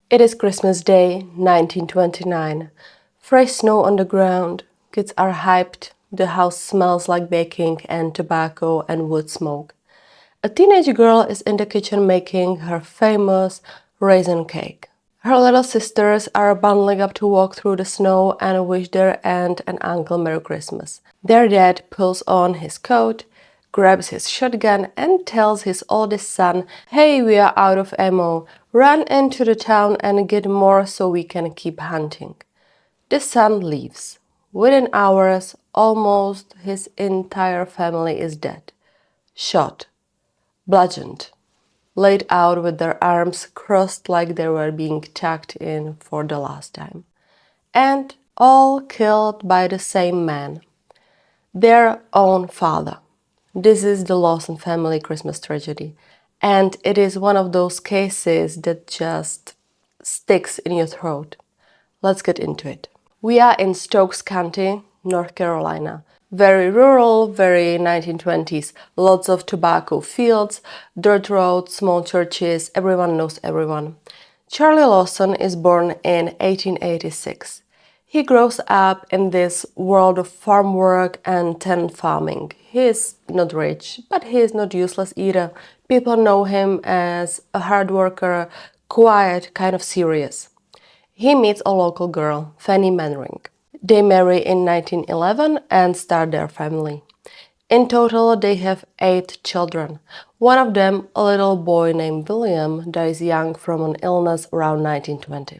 It is Christmas Day, 1929. Fresh snow on the ground. Kids are hyped. The house smells like baking and tobacco and wood smoke. A teenage girl is in the kitchen making her famous raisin cake. Her little sisters are bundling up to walk through the snow and wish their aunt and uncle Merry Christmas. Their dad pulls on his coat, grabs his shotgun and tells his oldest son, "Hey, we are out of ammo. Run into the town and get more so we can keep hunting." The son leaves. Within hours, almost his entire family is dead. Shot, bludgeoned, laid out with their arms crossed like they were being tucked in for the last time. And all killed by the same man, their own father. This is the Lawson Family Christmas Tragedy, and it is one of those cases that just sticks in your throat. Let's get into it. We are in Stokes County, North Carolina. Very rural, very 1920s. Lots of tobacco fields, dirt roads, small churches, everyone knows everyone. Charlie Lawson is born in 1886. He grows up in this world of farm work and tenant farming. He is not rich, but he is not useless either. People know him as a hard worker, quiet, kind of serious. He meets a local girl, Fannie. They marry in 1911 and start their family. In total, they have 8 children. One of them, a little boy named William, dies young from an illness around 1920.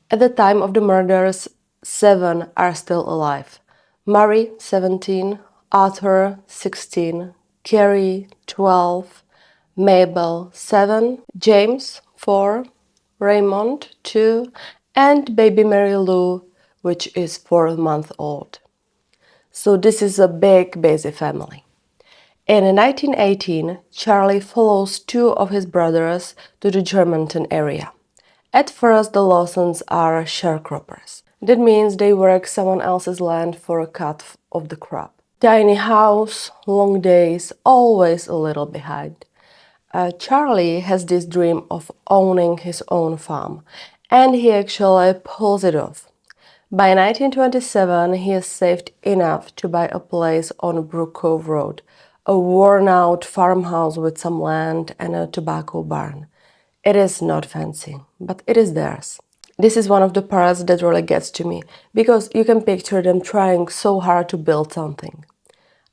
At the time of the murders, 7 are still alive. Marie, 17, Arthur, 16, Carrie, 12, Mabel, 7, James, 4, Raymond, 2, and baby Mary Lou, which is 4 months old. So this is a big, busy family. In 1918, Charlie follows 2 of his brothers to the Germanton area. At first, the Lawsons are sharecroppers. That means they work someone else's land for a cut of the crop. Tiny house, long days, always a little behind. Charlie has this dream of owning his own farm, and he actually pulls it off. By 1927, he has saved enough to buy a place on Brook Cove Road, a worn-out farmhouse with some land and a tobacco barn. It is not fancy, but it is theirs. This is one of the parts that really gets to me, because you can picture them trying so hard to build something.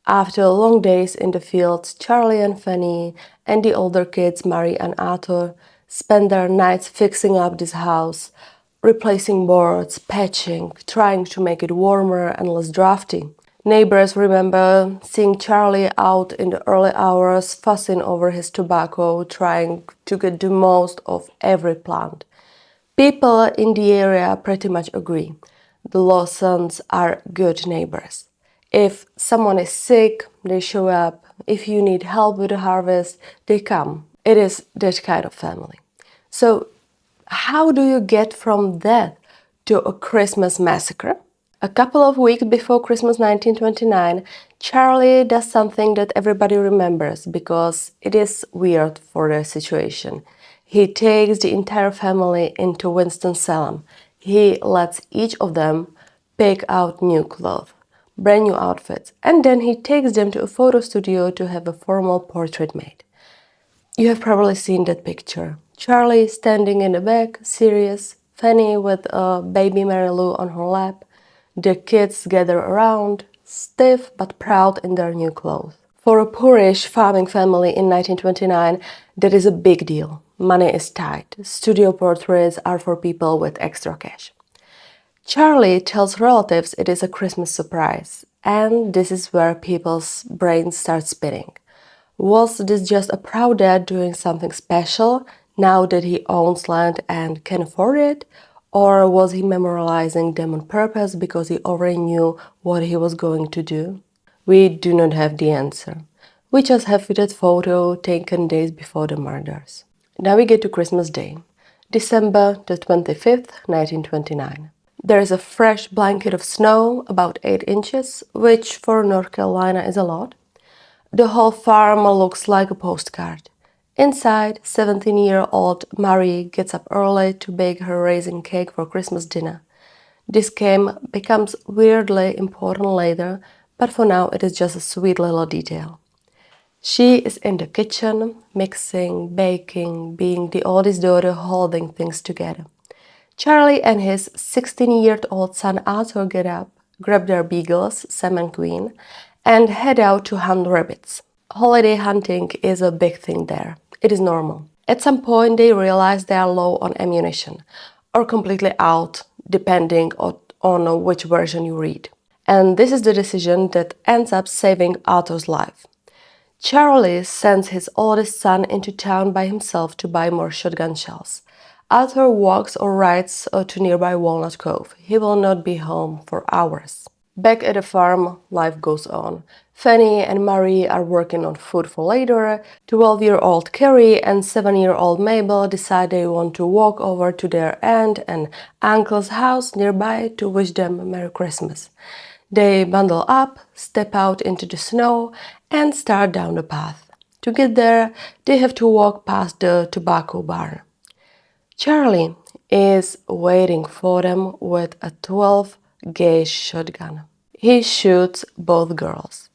After long days in the fields, Charlie and Fannie and the older kids, Marie and Arthur, spend their nights fixing up this house, replacing boards, patching, trying to make it warmer and less drafty. Neighbors remember seeing Charlie out in the early hours fussing over his tobacco, trying to get the most of every plant. People in the area pretty much agree. The Lawsons are good neighbors. If someone is sick, they show up. If you need help with the harvest, they come. It is that kind of family. So, how do you get from that to a Christmas massacre? A couple of weeks before Christmas 1929, Charlie does something that everybody remembers because it is weird for their situation. He takes the entire family into Winston-Salem. He lets each of them pick out new clothes, brand new outfits, and then he takes them to a photo studio to have a formal portrait made. You have probably seen that picture. Charlie standing in the back, serious, Fannie with a baby Mary Lou on her lap. The kids gather around, stiff but proud in their new clothes. For a poorish farming family in 1929, that is a big deal. Money is tight. Studio portraits are for people with extra cash. Charlie tells relatives it is a Christmas surprise, and this is where people's brains start spinning. Was this just a proud dad doing something special now that he owns land and can afford it? Or was he memorializing them on purpose because he already knew what he was going to do? We do not have the answer. We just have that photo taken days before the murders. Now we get to Christmas Day, December the 25th, 1929. There is a fresh blanket of snow, about 8 inches, which for North Carolina is a lot. The whole farm looks like a postcard. Inside, 17-year-old Marie gets up early to bake her raisin cake for Christmas dinner. This game becomes weirdly important later, but for now it is just a sweet little detail. She is in the kitchen, mixing, baking, being the oldest daughter holding things together. Charlie and his 16-year-old son Arthur get up, grab their beagles, Sam and Queen, and head out to hunt rabbits. Holiday hunting is a big thing there. It is normal. At some point they realize they are low on ammunition, or completely out, depending on which version you read. And this is the decision that ends up saving Arthur's life. Charlie sends his oldest son into town by himself to buy more shotgun shells. Arthur walks or rides to nearby Walnut Cove. He will not be home for hours. Back at the farm, life goes on. Fannie and Marie are working on food for later. 12-year-old Carrie and 7-year-old Mabel decide they want to walk over to their aunt and uncle's house nearby to wish them Merry Christmas. They bundle up, step out into the snow, and start down the path. To get there, they have to walk past the tobacco barn. Charlie is waiting for them with a 12-gauge shotgun. He shoots both girls.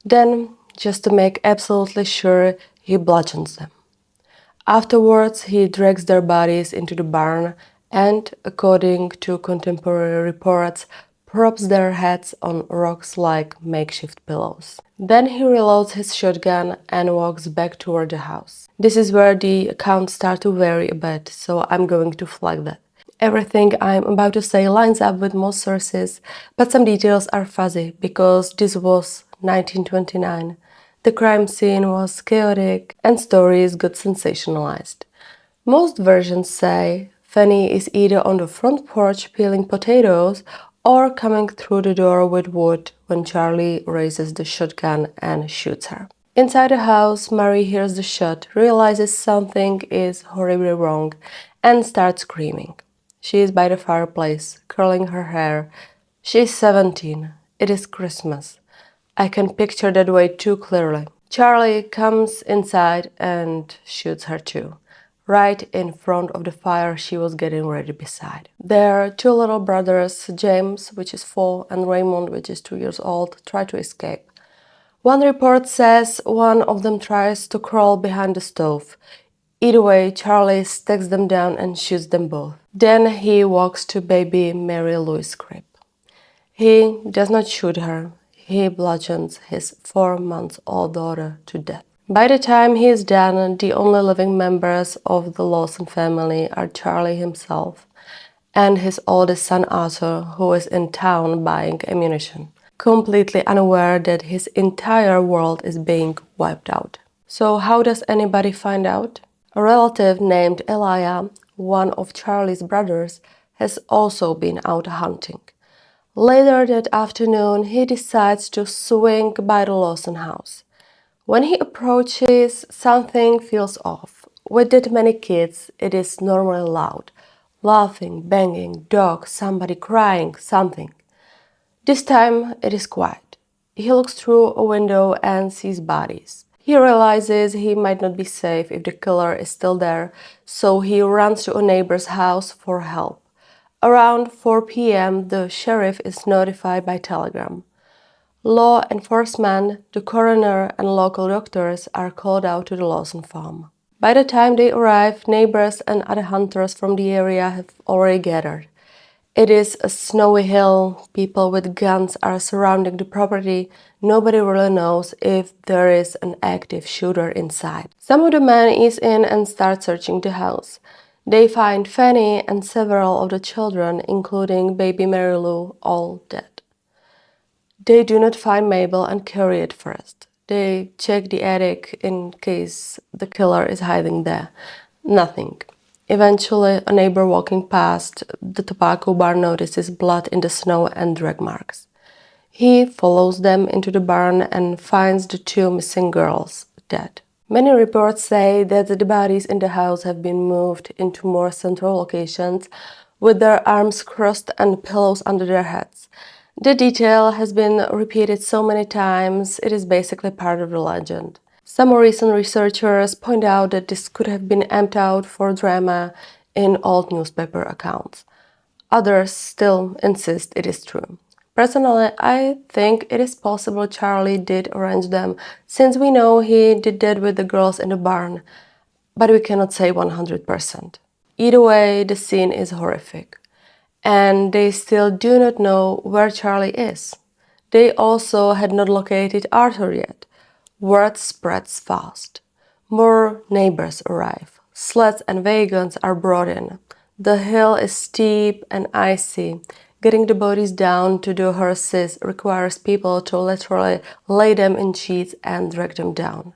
Then, just to make absolutely sure, he bludgeons them. Afterwards, he drags their bodies into the barn and, according to contemporary reports, props their heads on rocks like makeshift pillows. Then he reloads his shotgun and walks back toward the house. This is where the accounts start to vary a bit, so I'm going to flag that. Everything I'm about to say lines up with most sources, but some details are fuzzy because this was 1929. The crime scene was chaotic and stories got sensationalized. Most versions say Fannie is either on the front porch peeling potatoes or coming through the door with wood when Charlie raises the shotgun and shoots her. Inside the house, Marie hears the shot, realizes something is horribly wrong, and starts screaming. She is by the fireplace, curling her hair. She is 17. It is Christmas. I can picture that way too clearly. Charlie comes inside and shoots her too, right in front of the fire she was getting ready beside. Their two little brothers, James, which is 4, and Raymond, which is 2 years old, try to escape. One report says one of them tries to crawl behind the stove. Either way, Charlie stacks them down and shoots them both. Then he walks to baby Mary Lou's crib. He does not shoot her. He bludgeons his 4-month-old daughter to death. By the time he is done, the only living members of the Lawson family are Charlie himself and his oldest son Arthur, who is in town buying ammunition, completely unaware that his entire world is being wiped out. So how does anybody find out? A relative named Elijah, one of Charlie's brothers, has also been out hunting. Later that afternoon, he decides to swing by the Lawson house. When he approaches, something feels off. With that many kids, it is normally loud. Laughing, banging, dogs, somebody crying, something. This time, it is quiet. He looks through a window and sees bodies. He realizes he might not be safe if the killer is still there, so he runs to a neighbor's house for help. Around 4 p.m., the sheriff is notified by telegram. Law enforcement, the coroner, and local doctors are called out to the Lawson farm. By the time they arrive, neighbors and other hunters from the area have already gathered. It is a snowy hill, people with guns are surrounding the property. Nobody really knows if there is an active shooter inside. Some of the men ease in and start searching the house. They find Fannie and several of the children, including baby Mary Lou, all dead. They do not find Mabel and Carrie at first. They check the attic in case the killer is hiding there. Nothing. Eventually, a neighbor walking past the tobacco barn notices blood in the snow and drag marks. He follows them into the barn and finds the 2 missing girls dead. Many reports say that the bodies in the house have been moved into more central locations with their arms crossed and pillows under their heads. The detail has been repeated so many times, it is basically part of the legend. Some recent researchers point out that this could have been emptied out for drama in old newspaper accounts. Others still insist it is true. Personally, I think it is possible Charlie did arrange them, since we know he did that with the girls in the barn, but we cannot say 100%. Either way, the scene is horrific, and they still do not know where Charlie is. They also had not located Arthur yet. Word spreads fast. More neighbors arrive. Sleds and wagons are brought in. The hill is steep and icy. Getting the bodies down to the horses requires people to literally lay them in sheets and drag them down.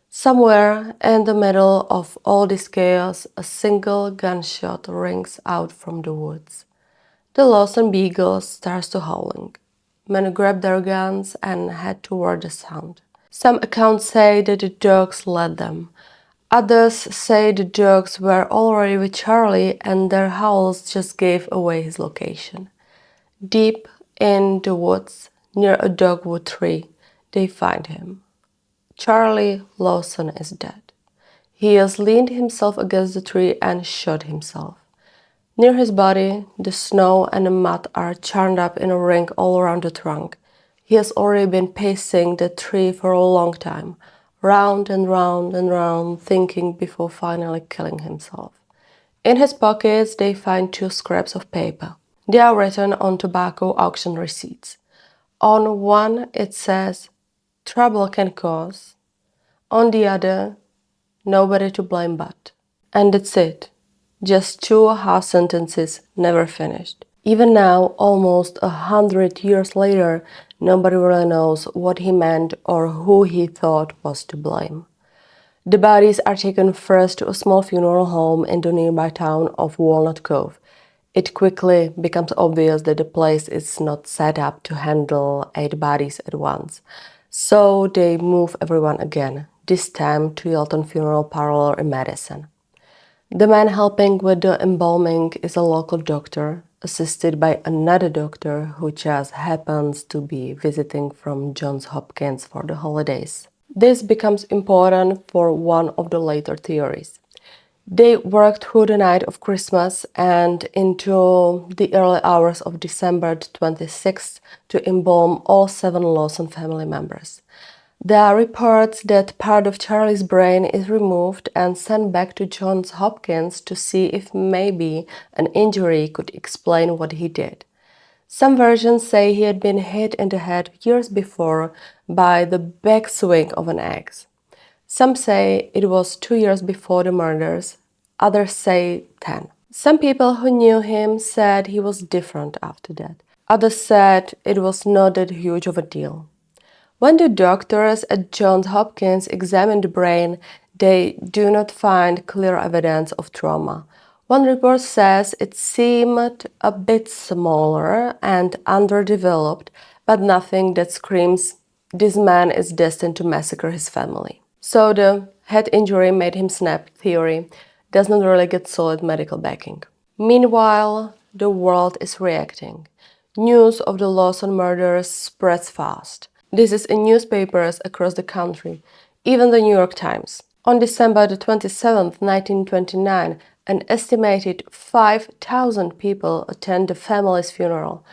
Somewhere in the middle of all this chaos, a single gunshot rings out from the woods. The Lawson beagle starts to howling. Men grab their guns and head toward the sound. Some accounts say that the dogs led them. Others say the dogs were already with Charlie and their howls just gave away his location. Deep in the woods, near a dogwood tree, they find him. Charlie Lawson is dead. He has leaned himself against the tree and shot himself. Near his body, the snow and the mud are churned up in a ring all around the trunk. He has already been pacing the tree for a long time, round and round and round, thinking before finally killing himself. In his pockets, they find 2 scraps of paper. They are written on tobacco auction receipts. On one, it says, "Trouble can cause." On the other, "Nobody to blame but." And that's it. Just 2 half sentences, never finished. Even now, almost 100 years later, nobody really knows what he meant or who he thought was to blame. The bodies are taken first to a small funeral home in the nearby town of Walnut Cove. It quickly becomes obvious that the place is not set up to handle 8 bodies at once. So they move everyone again, this time to Yelton Funeral Parlor in Madison. The man helping with the embalming is a local doctor, assisted by another doctor who just happens to be visiting from Johns Hopkins for the holidays. This becomes important for one of the later theories. They worked through the night of Christmas and into the early hours of December 26th to embalm all 7 Lawson family members. There are reports that part of Charlie's brain is removed and sent back to Johns Hopkins to see if maybe an injury could explain what he did. Some versions say he had been hit in the head years before by the backswing of an axe. Some say it was 2 years before the murders, others say 10. Some people who knew him said he was different after that. Others said it was not that huge of a deal. When the doctors at Johns Hopkins examine the brain, they do not find clear evidence of trauma. One report says it seemed a bit smaller and underdeveloped, but nothing that screams, "This man is destined to massacre his family." So the head injury made him snap theory does not really get solid medical backing. Meanwhile, the world is reacting. News of the Lawson murders spreads fast. This is in newspapers across the country, even the New York Times. On December 27, 1929, an estimated 5,000 people attend the family's funeral.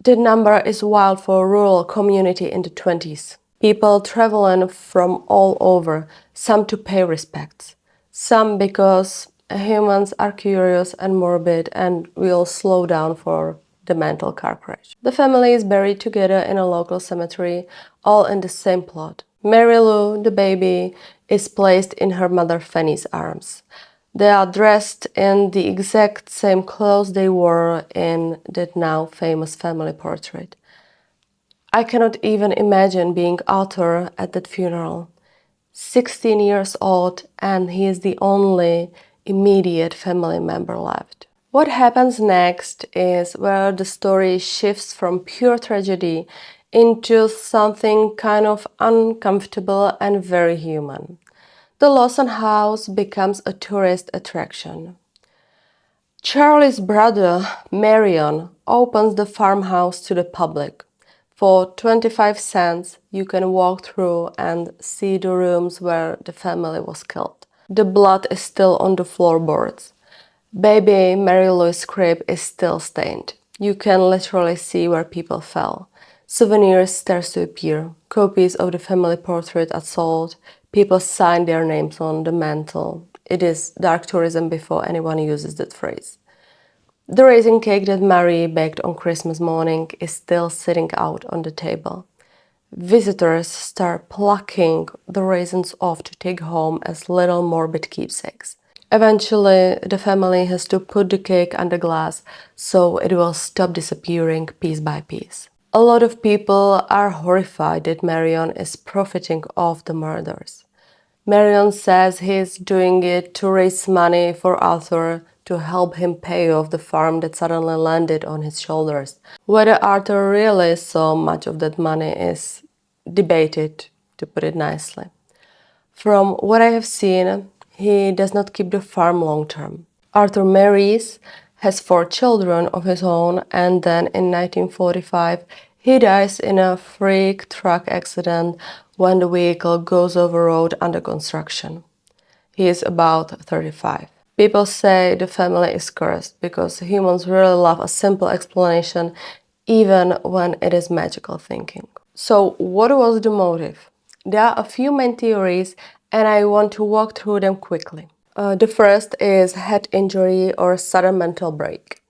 The number is wild for a rural community in the 20s. People traveling from all over, some to pay respects, some because humans are curious and morbid and will slow down for the mental car crash. The family is buried together in a local cemetery, all in the same plot. Marie Lou, the baby, is placed in her mother Fannie's arms. They are dressed in the exact same clothes they wore in that now famous family portrait. I cannot even imagine being Arthur at that funeral. 16 years old, and he is the only immediate family member left. What happens next is where the story shifts from pure tragedy into something kind of uncomfortable and very human. The Lawson house becomes a tourist attraction. Charlie's brother, Marion, opens the farmhouse to the public. For 25 cents, you can walk through and see the rooms where the family was killed. The blood is still on the floorboards. Baby Marie Louise's crib is still stained. You can literally see where people fell. Souvenirs start to appear. Copies of the family portrait are sold. People sign their names on the mantle. It is dark tourism before anyone uses that phrase. The raisin cake that Marie baked on Christmas morning is still sitting out on the table. Visitors start plucking the raisins off to take home as little morbid keepsakes. Eventually, the family has to put the cake under glass so it will stop disappearing piece by piece. A lot of people are horrified that Marion is profiting off the murders. Marion says he's doing it to raise money for Arthur to help him pay off the farm that suddenly landed on his shoulders. Whether Arthur really saw much of that money is debated, to put it nicely. From what I have seen, he does not keep the farm long term. Arthur marries, has 4 children of his own, and then in 1945 he dies in a freak truck accident when the vehicle goes off a road under construction. He is about 35. People say the family is cursed because humans really love a simple explanation even when it is magical thinking. So what was the motive? There are a few main theories and I want to walk through them quickly. The first is head injury or sudden mental break.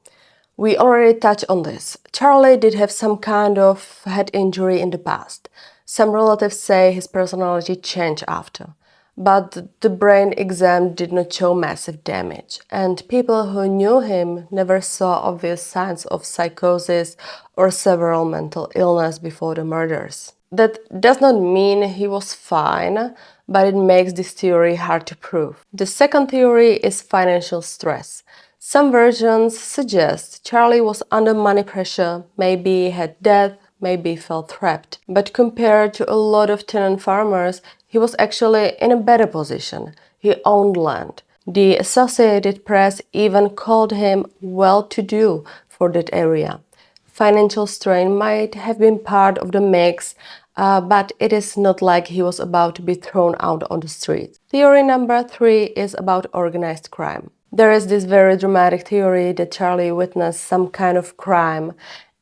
We already touched on this. Charlie did have some kind of head injury in the past. Some relatives say his personality changed after, but the brain exam did not show massive damage, and people who knew him never saw obvious signs of psychosis or several mental illness before the murders. That does not mean he was fine, but it makes this theory hard to prove. The second theory is financial stress. Some versions suggest Charlie was under money pressure, maybe had debt, maybe felt trapped. But compared to a lot of tenant farmers, he was actually in a better position. He owned land. The Associated Press even called him well-to-do for that area. Financial strain might have been part of the mix, but it is not like he was about to be thrown out on the street. Theory number 3 is about organized crime. There is this very dramatic theory that Charlie witnessed some kind of crime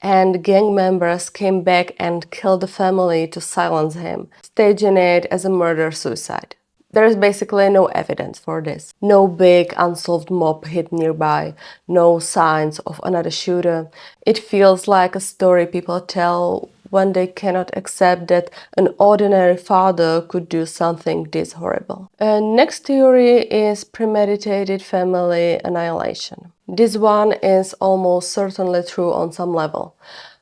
and gang members came back and killed the family to silence him, staging it as a murder-suicide. There is basically no evidence for this. No big unsolved mob hid nearby, no signs of another shooter. It feels like a story people tell when they cannot accept that an ordinary father could do something this horrible. Next theory is premeditated family annihilation. This one is almost certainly true on some level.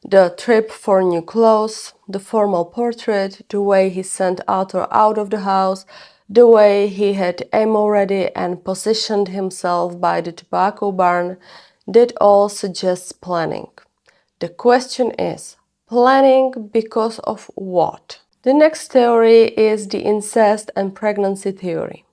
The trip for new clothes, the formal portrait, the way he sent Arthur out of the house, the way he had ammo ready and positioned himself by the tobacco barn, that all suggests planning. The question is, planning because of what? The next theory is the incest and pregnancy theory.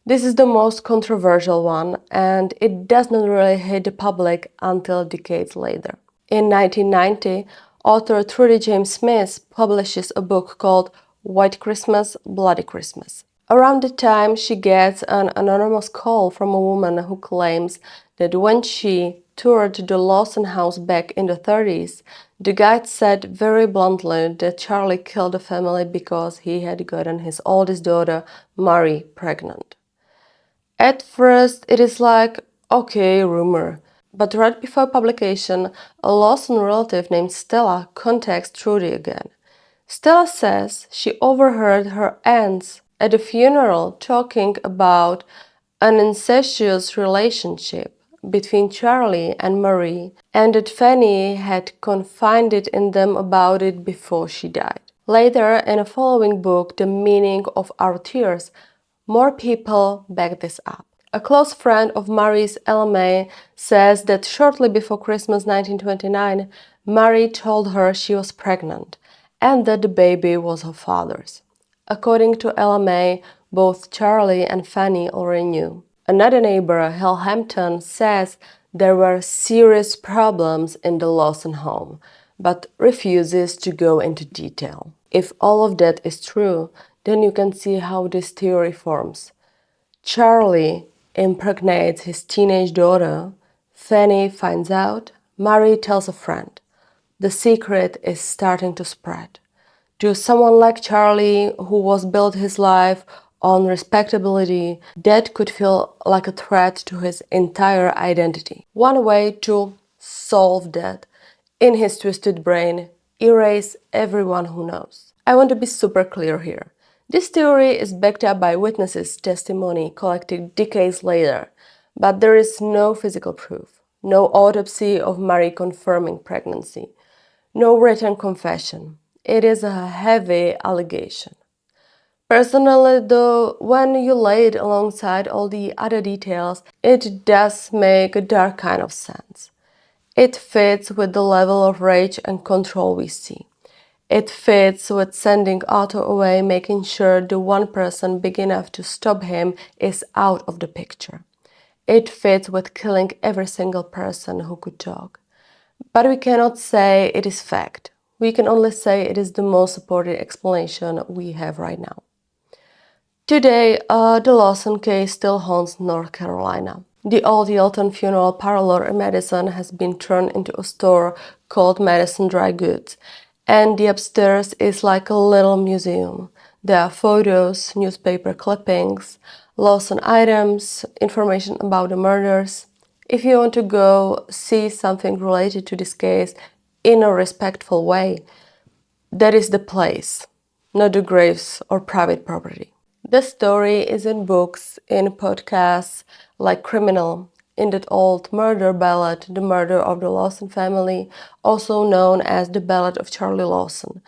This is the most controversial one, and it does not really hit the public until decades later. In 1990, author Trudy James Smith publishes a book called White Christmas, Bloody Christmas. Around the time, she gets an anonymous call from a woman who claims that when she toured the Lawson house back in the 30s, the guide said very bluntly that Charlie killed the family because he had gotten his oldest daughter, Marie, pregnant. At first, it is like, okay, rumor. But right before publication, a Lawson relative named Stella contacts Trudy again. Stella says she overheard her aunts at a funeral talking about an incestuous relationship between Charlie and Marie, and that Fannie had confided in them about it before she died. Later, in a following book, The Meaning of Our Tears, more people back this up. A close friend of Marie's, LMA, says that shortly before Christmas 1929, Marie told her she was pregnant and that the baby was her father's. According to LMA, both Charlie and Fannie already knew. Another neighbor, Hampton, says there were serious problems in the Lawson home. but refuses to go into detail. If all of that is true, then you can see how this theory forms. Charlie impregnates his teenage daughter. Fannie finds out. Marie tells a friend. The secret is starting to spread. To someone like Charlie, who was built his life on respectability, that could feel like a threat to his entire identity. One way to solve that, in his twisted brain, erase everyone who knows. I want to be super clear here. This theory is backed up by witnesses' testimony collected decades later, but there is no physical proof, no autopsy of Marie confirming pregnancy, no written confession. It is a heavy allegation. Personally, though, when you lay it alongside all the other details, it does make a dark kind of sense. It fits with the level of rage and control we see. It fits with sending Arthur away, making sure the one person big enough to stop him is out of the picture. It fits with killing every single person who could talk. But we cannot say it is fact. We can only say it is the most supported explanation we have right now. Today, the Lawson case still haunts North Carolina. The old Yelton funeral parlor in Madison has been turned into a store called Madison Dry Goods, and the upstairs is like a little museum. There are photos, newspaper clippings, Lawson items, information about the murders. If you want to go see something related to this case in a respectful way, that is the place, not the graves or private property. The story is in books, in podcasts like Criminal, in that old murder ballad, The Murder of the Lawson Family, also known as The Ballad of Charlie Lawson,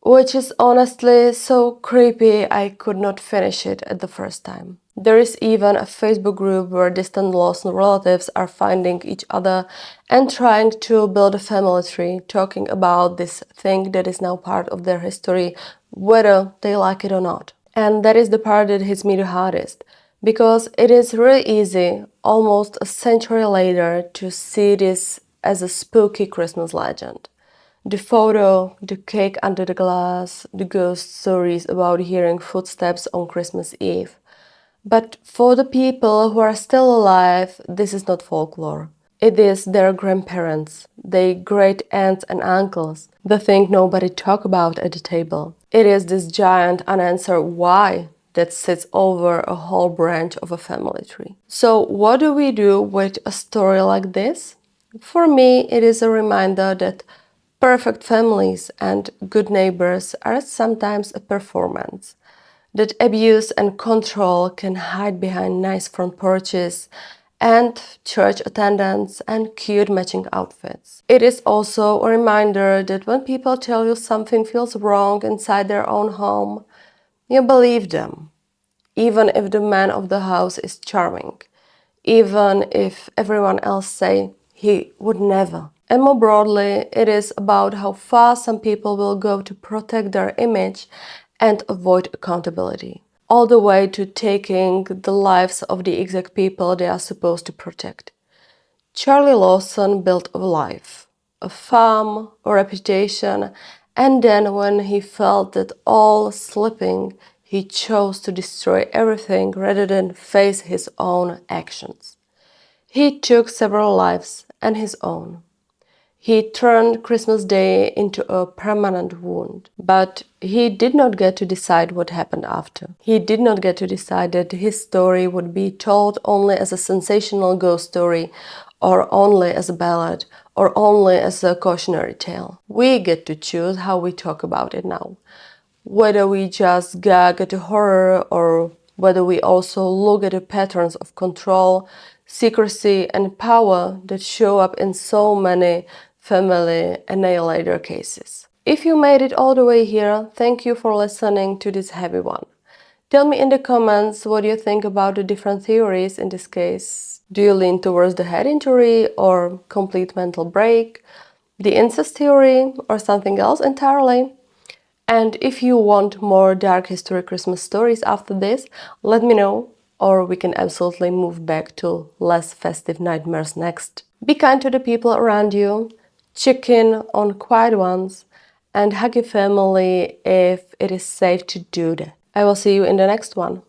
which is honestly so creepy I could not finish it at the first time. There is even a Facebook group where distant Lawson relatives are finding each other and trying to build a family tree, talking about this thing that is now part of their history, whether they like it or not. And that is the part that hits me the hardest, because it is really easy, almost a century later, to see this as a spooky Christmas legend. The photo, the cake under the glass, the ghost stories about hearing footsteps on Christmas Eve. But for the people who are still alive, this is not folklore. It is their grandparents, their great aunts and uncles, the thing nobody talk about at the table. It is this giant unanswered why that sits over a whole branch of a family tree. So what do we do with a story like this? For me, it is a reminder that perfect families and good neighbors are sometimes a performance, that abuse and control can hide behind nice front porches and church attendance and cute matching outfits. It is also a reminder that when people tell you something feels wrong inside their own home, you believe them, even if the man of the house is charming, even if everyone else say he would never. And more broadly, it is about how far some people will go to protect their image and avoid accountability, all the way to taking the lives of the exact people they are supposed to protect. Charlie Lawson built a life, a farm, a reputation, and then when he felt that all slipping, he chose to destroy everything rather than face his own actions. He took several lives and his own. He turned Christmas Day into a permanent wound, but he did not get to decide what happened after. He did not get to decide that his story would be told only as a sensational ghost story, or only as a ballad, or only as a cautionary tale. We get to choose how we talk about it now. Whether we just gag at the horror, or whether we also look at the patterns of control, secrecy, and power that show up in so many family annihilator cases. If you made it all the way here, thank you for listening to this heavy one. Tell me in the comments what you think about the different theories in this case. Do you lean towards the head injury or complete mental break, the incest theory, or something else entirely? And if you want more dark history Christmas stories after this, let me know, or we can absolutely move back to less festive nightmares next. Be kind to the people around you. check in on quiet ones, and hug your family if it is safe to do that. I will see you in the next one.